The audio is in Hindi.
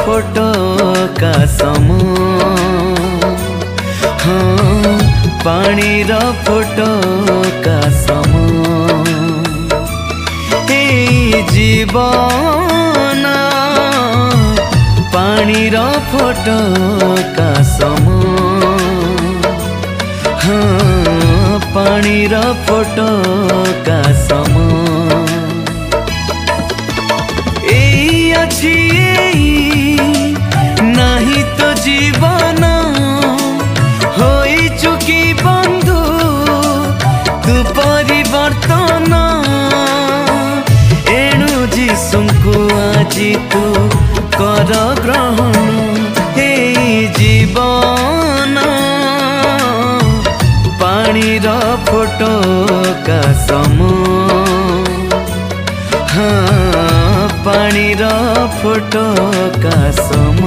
फोटो का सम हाँ पानी रो फोटो का सम जीवन पानी रो फोटो का सम हाँ पानी रो फोटो का सम अच्छी नहीं तो जीवन होई चुकी बंधु तू परिवर्तन एणु जीसुଙ୍କୁ आजी तू कर ग्रहण हे जीवन पानी रो फोटो का सम हाँ पानी रो फोटो का सम।